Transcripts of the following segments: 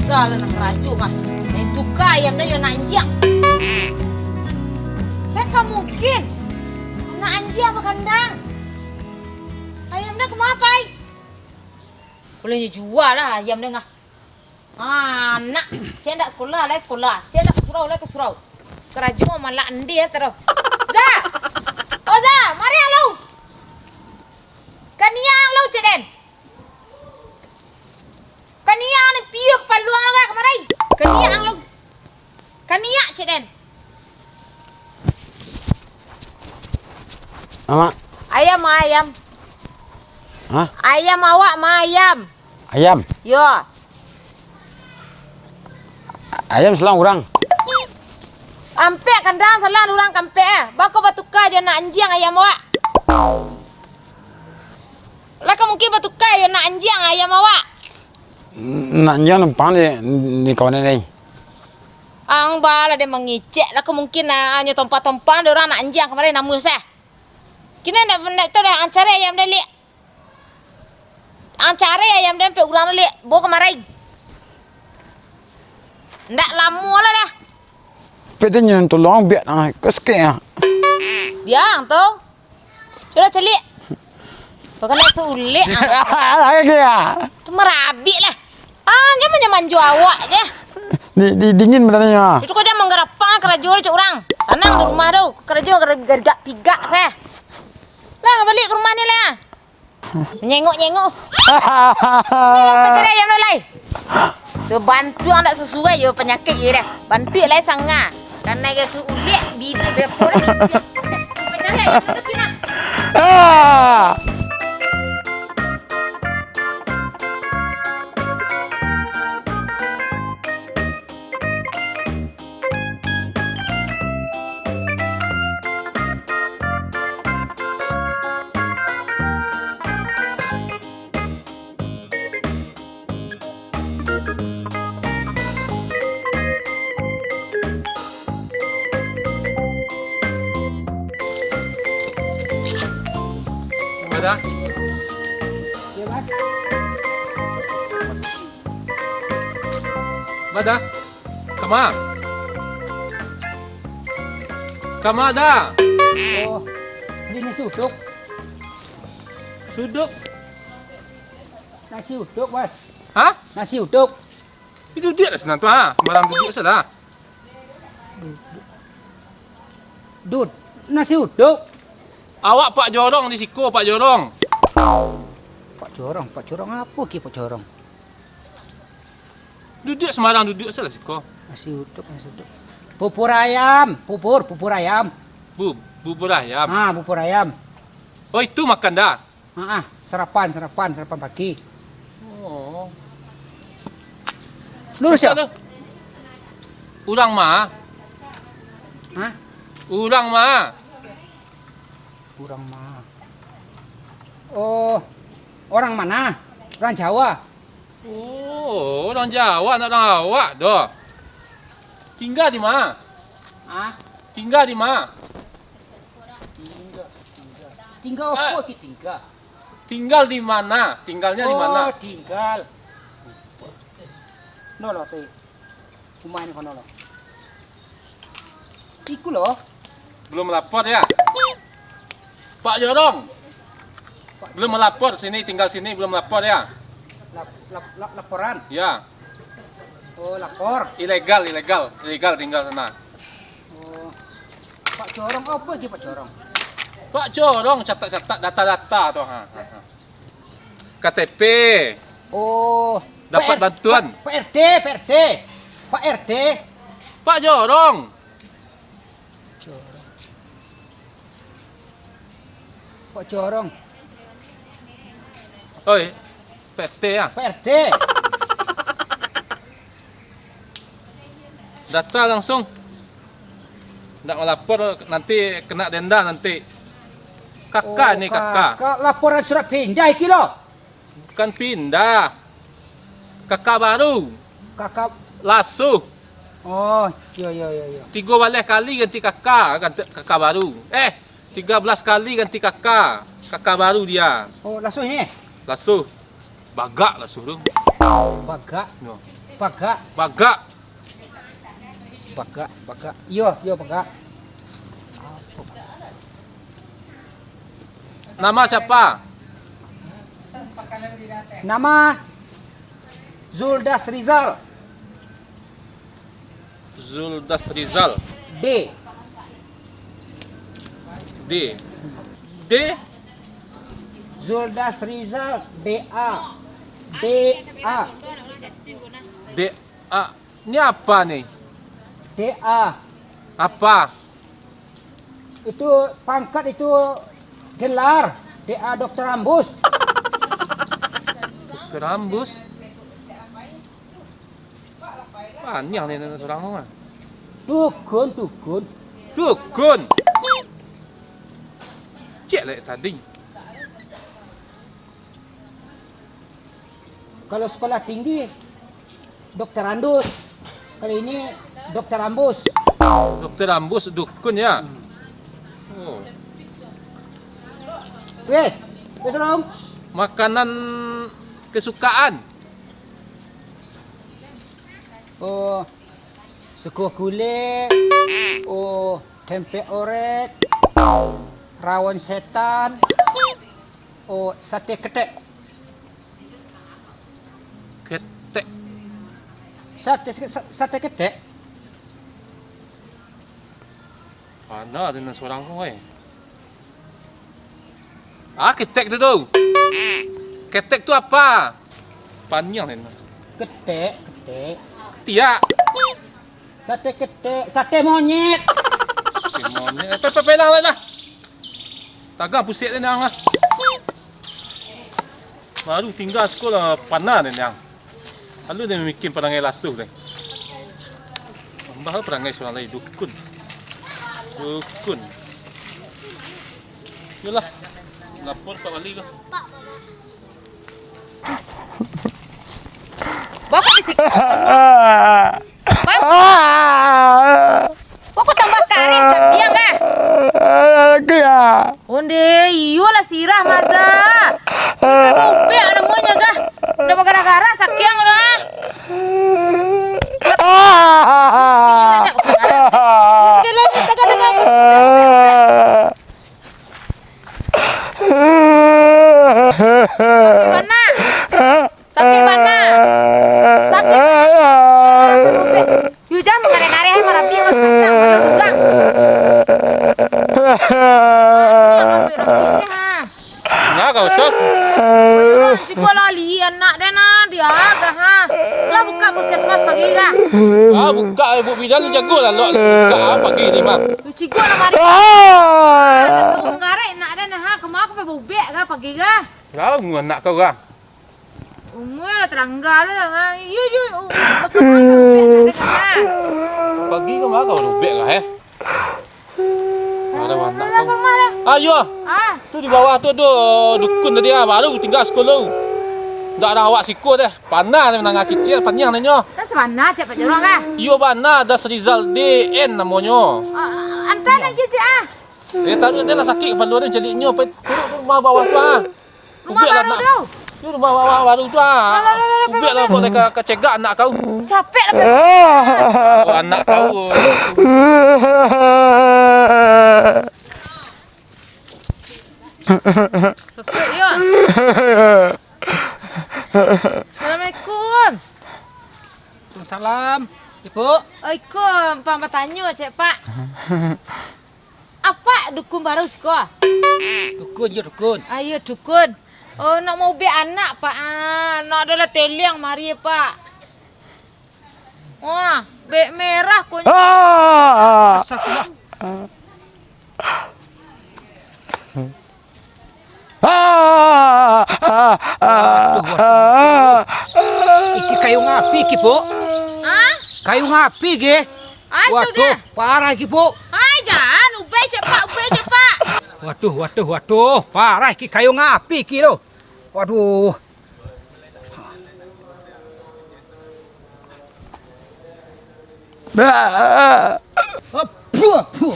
segala nak keraju kah. Main tukar ayam dah yang nak anjing. Leka mungkin. Nak anjing apa kandang? Ayam dah kemapa? Boleh jual lah ayam dah ngah. Anak, saya nak sekolah lah sekolah. Saya nak surau lah ke surau. Keraju malah andi ya terus. Za, oh Za, mari yang lau. Kaniang lau ceden. Kaniang ni piuk paluang lah kemarin. Kaniang lau. Kaniak ceden. Mama. Ayam ayam. Hah? Ayam awak mah ayam. Ayam. Yo. Ayam selang orang. Ampe kandang salah orang kampe. Bako batuka je nak anjing ayam awak. Laka mungkin batuka je nak anjing ayam awak. Nak jangan lupa ni kawan ni. Ang bala dia mengicek lah mungkin hanya tompa-tompa dia orang nak anjing kemarin nama saya. Kini nak tu dah ancare ayam dia lek. Ancare ayam dia pe urang lek bawa kemarin. Ndak lama lah dah. Pedenya tolong biar kesek ah. Yang tu. Sudah celik. Pakai sulit. Lagi ah. Tu merabik lah. Dia manju awak je. Di dingin benarnya. Itu kau dia menggerapang kerajaan cik orang. Senang di rumah tu. Kerajaan gergak pigak saya. Lah balik ke rumah ni lah. Nyengok-nyengok. Cari ayam dah lai. So bantu yang tak sesuai yo penyakit je dah. Bantu lai sangat. Dan naik ke sulit bila bepo dah. Cari ayam tu kena. Ah. Ada? Ya, Mas. Ada? Kama? Kama ada? Oh, ini nasi uduk. Suduk? Nasi uduk, Mas. Hah? Nasi uduk. Itu dia lah senang tu ha. Sembarang duduk salah. Dud, nasi uduk. Awak Pak Jorong di Siko, Pak Jorong. Pak Jorong apa ki Pak Jorong? Duduk sembarang duduk salah Siko. Nasi uduk. Bubur ayam, bubur ayam. Bubur ayam. Ah, bubur ayam. Oh itu makan dah. Sarapan pagi. Oh. Lurus ya? Urang mah. Hah? Urang mah. Kurang mah. Oh, orang mana? Orang Jawa. Oh, orang Jawa nak orang awak dah. Tinggal di mana? Ah, Tinggal di mana? tinggal apa ki tinggal? Tinggal di mana? Tinggalnya di mana? Oh, tinggal. Nolo te. Kumain kono lo. Iku lo. Belum melapor ya? Pak Jorong. Belum melapor sini, tinggal sini belum melapor ya? Laporan. Ya, Oh, lapor. ilegal tinggal sana. Oh. Pak Jorong apa ki Pak Jorong? Pak Jorong catat data-data tuh. KTP, Oh, dapat bantuan. Pak RT. Pak RT. Pak Jorong. Pak Jorong. Oi, PT ya. Pak RT. Data langsung. Tidak melapor nanti kena denda nanti. Kakak nih kakak. Laporan surat pindah iki lo. Bukan pindah. Kakak baru. Kakak. Lasuh. Oh, iya. 13 kali ganti kakak baru. 13 kali ganti kakak baru dia. Oh, langsung ini. Lasuh. Bagak lasuh tu. Bagak, No. bagak, Bagak. bagak, bagak. Yo bagak. Nama siapa? Nama Zuldas Rizal. Zuldas Rizal. D. D. D. Zuldas Rizal. DA. DA. D. A. Ini apa nih? DA. Apa? Itu pangkat itu gelar. DA Dokter Ambus. Kerambus. Panjang nih seorang mah. Dukun. Dukun. Cek lek tadi. Kalau sekolah tinggi Dokter Andus. Kali ini Dokter Ambus. Dokter Ambus dukun ya. Oh. Wes dong. Makanan kesukaan. Oh, sekuah kulit. Oh, tempe orek. Rawon setan. Oh, sate ketek. Ketek. Sate ketek. Mana dengan seorang kowe? Ah, ketek tu tu. Ketek tu apa? Panjang ni. Ketek. Tiak. Sate ketek. Sate monyet. Gimana? Pelang lah. Tagang pusat ni nang lah. Baru tinggal sekolah panah ni nang. Lalu dia bikin perangai lasuh ni. Tambah perangai seorang lain dukun. Dukun. Yalah. Lapor Pak Wali tu. Bapak di sini. Bapak tambah kari macam dia kan? Kaya. Onde, iyo lah sirah mata. Upe namanya kah? Udah gara-gara sakiang udah. Sekali lagi tengah-tengah. Mana? Sakit mana? Sakit mana? Yu jangan mengare-ngare hai marabi mas kacang mana ulang. Nah, kau sok. Cikgu lali anak dia na dia agak ha. Lah buka puskesmas pagi kah? Ah, buka ibu bidan lu jago lah. Lo buka pagi ni mah. Cikgu nak mari. Mengare anak dia na ha. Kemana aku pergi bubek kah pagi kah? Kau nak kau kah? Umur lah teranggar lah. Yu. Pagi kau mah kau rubek kah Ada anak Lah kau. kemana? Ayo. Ah, Tu di bawah tu ada dukun tadi baru tinggal sekolah. Tak ada awak sikut deh. Panah ni menangah kecil panjang ni nyo. dah semana cak pak jorong kah? Iyo bana das Rizal DN namanya. Antar lagi cak ah. Tadi dia lah sakit kepala dia jadi nyo turun rumah bawah tu ah. Rumah baru tu. Tu rumah bawah baru tu ah. Ubek lah kau ke cegak anak kau. Capek lah. Oh, anak kau. Sakit ya. Assalamualaikum. Salam, Ibu. Waalaikum. Pak bertanya cak pak. Apa dukun baru sekolah? Dukun. Ayo dukun. Oh nak mau be anak pak. Nak adalah teliang mari pak. Wah, be merah kunyit. Astagfirullah. Iki kayu ngapi iki, Bu? Ah? Kayu ngapi ge? Ah, tu dia. Waduh, parah iki, Bu. Hai jangan, ube cepat, Waduh, parah iki kayu ngapi iki lo. Waduh. Apuh.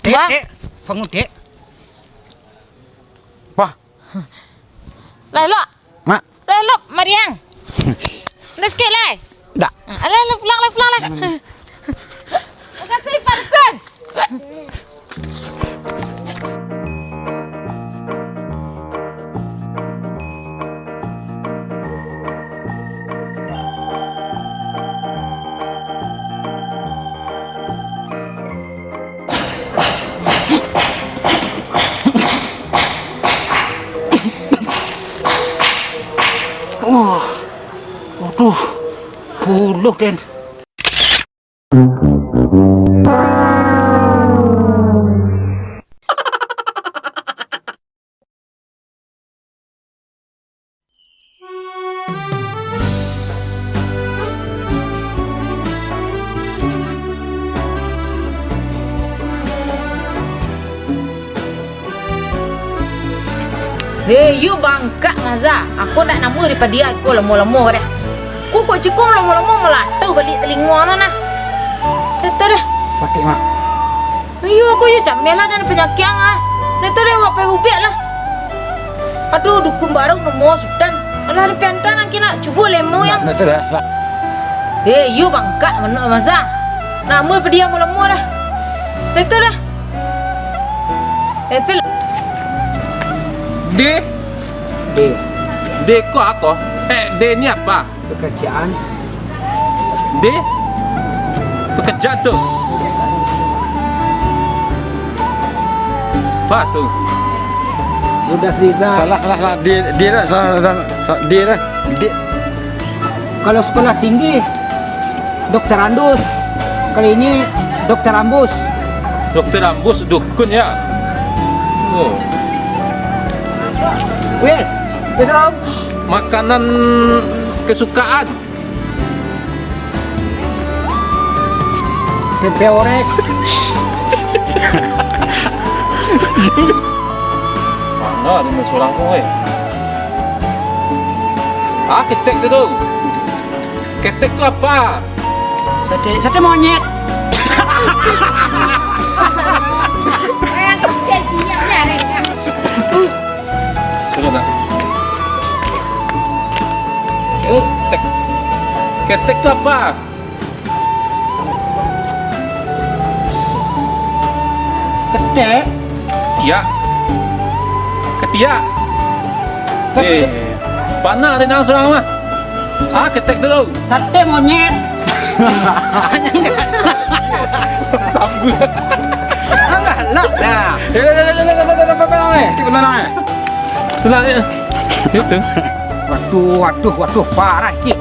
Dek, bangun dek. Wah, Lelok. mak. Lelok Stop, Mariang. Dah sikit lah. Tak. Alah, pulang lah. Terima kasih, Pak Dukun. Waduh, puluh Den. You bangka Maza. Aku nak nama daripada dia. Aku lemo-lemo dah. Aku kok cikum lemo-lemo melatu balik telinga mana. Itu dah. Sakit mak. Ayo aku je camel lah dan penyakit ah. Itu dah buat pay lah. Aduh dukun baru nombor sultan. Alah ada pentan nak kena cuba lemo yang. Betul dah. You bangka menuk Maza. Nama daripada dia lemo dah. Itu dah. Phil. D kau apa? D ni apa? Pekerjaan. D pekerjaan tu. Apa tu? Sudah selesai. Salah. Dia dah. Salah. Dia dah. Kalau sekolah tinggi, Dokter Andus. Kali ini Dokter Ambus. Dokter Ambus dukun ya. Oh. Wes, Om. Makanan kesukaan. Tempe orek. Mana ada seorang kau ketek tu. Ketek tu apa? Sate monyet. Sudah tak? Ketek tu apa? Ketek. Ketiak. Ketiak. Panah dia nang seorang mah. Ketek dulu. Sate monyet. Sambut. Enggak lah dah. Tulang dia. Itu. Waduh, parah sikit.